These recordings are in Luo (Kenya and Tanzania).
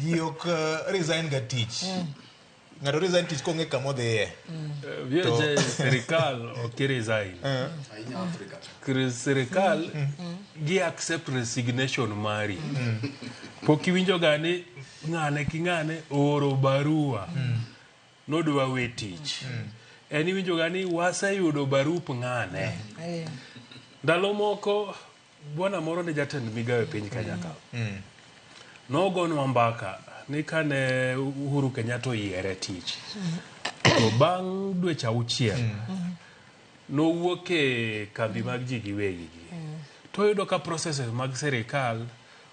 Giok resign ga tich. Ngado resign tich konge kamo dhiye. Vio serikal ok resign. Serikal gi accept resignation mari. Pok iwinjo gani ng'ane ki ng'ane oro barua. Nodwa we tich. En iwinjo gani waseyudo barup ng'ane. Ndalo moko bwana moro ne jatend migawe piny Kenya ka. Nogonwa mbaka ni kane Uhuru Kenyatta oyiere tich. To bang' dweche 6 nowuok e kambi mag ji giwegi. To yudo ka processes mag serikal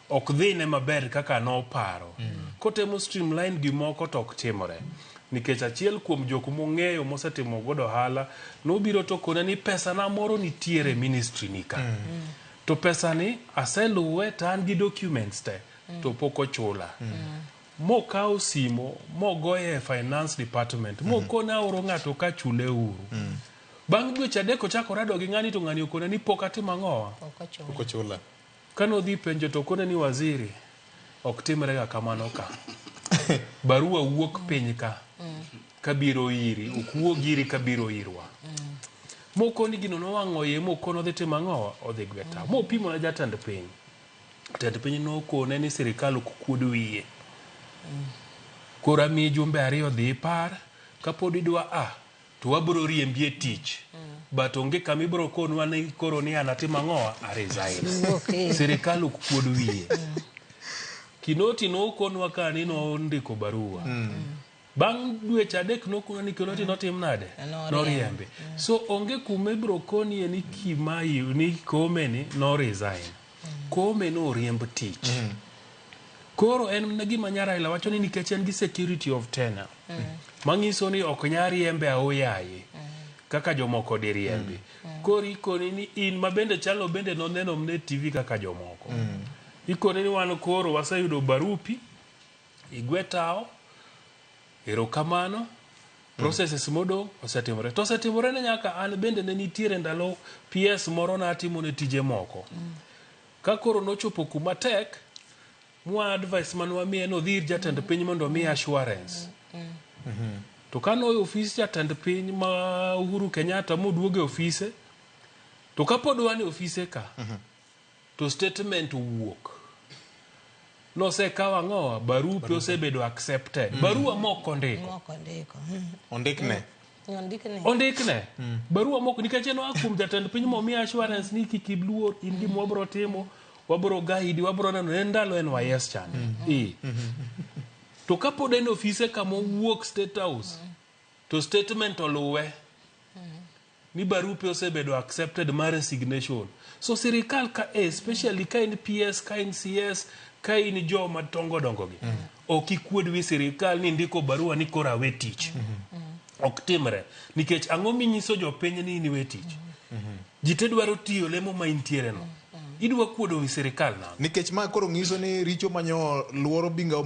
ok dhine maber kaka noparo. Kotemo streamline gimoko to ok timore. Nikech achiel kuom jok mong'eyo mosetimo godo ohala nobiro to kone ni pesa na moro nitiere ministry nika. To pesa ni aseluwe to an gi documents te to pok ochula. Mokawo simo mogoye finance department mokona oro ng'ato ka chule uru. Bang' dweche 3 ochako rado gi ng'ani to ng'ani okone ni pok atimo ang'owa. Pok ochula. Kano dhi penjo to kone ni waziri ok timre ga kamano ka. Barua wuok piny ka. Kabiro iri, ukuo giri kabiro irwa. Moko ni gino nowang'o ye moko no dhi timo ang'owa odhi gweta. Mo pimo na jatend piny. Jatend piny nokone ni serikal ok kuod wiye. Kora mi jumbe 2 dhi par kapod idwa to wabro riembi e tich. But onge kama ibro konwa ni koro ni anatim ang'owa a resign. Serikal ok kuod wiye. Kinoti nokonwa ka ni no ndiko barua. Bang' dweche 3 nokona ni Kinoti notim nade? Noriembe. So onge kuma ibro koni ni Kimai ni Komeni no resign. Kome no riemb tich. Koro en gima Raila wacho ni nikech en gi security of tenure. Mangiso ni ok nyar riembe aoyaye. Kaka jomoko di riembe. Koro ikoni ni in mabende chalo bende noneno mne TV kaka jomoko. Ikoni ni wan koro waseyudo barupi igwetao erokamano processes modo osetimore. To osetimore ne nyaka an bende ne nitiere ndalo PS moro na atimo ne tije moko. Ka koro nochopo kuma tek mwa advice manwa miye no dhir jatend piny mondo mi assurance. To kano office jatend piny ma Uhuru Kenyatta moduoge office to kapod wan e office ka to statement wuok. No se kawa ng'owa barupe osebedo accepted. Barua moko ndiko. Ondikne. Ondikne. Barua moko nikech en akum jatend piny mo mi assurance ni kikibluor in gi mwabro timo wabro guide wabro nano en ndalo en wayes chan. To kapod en office kama wuok State House to statement oluwe ni barupe osebedo accepted mar resignation. So serikal ka especially ka in PS ka in CS ka in joma tongo dongo gi ok ikuod wi serikal ni ndiko barua ni kora we tich. Ok timre nikech ang'o minyiso jopiny ni we tich. Jite dwaro tiyo lemo ma intiere no. Idwa kuodo wi serikal na. Nikech ma koro ngiso ni richo manyo luoro binga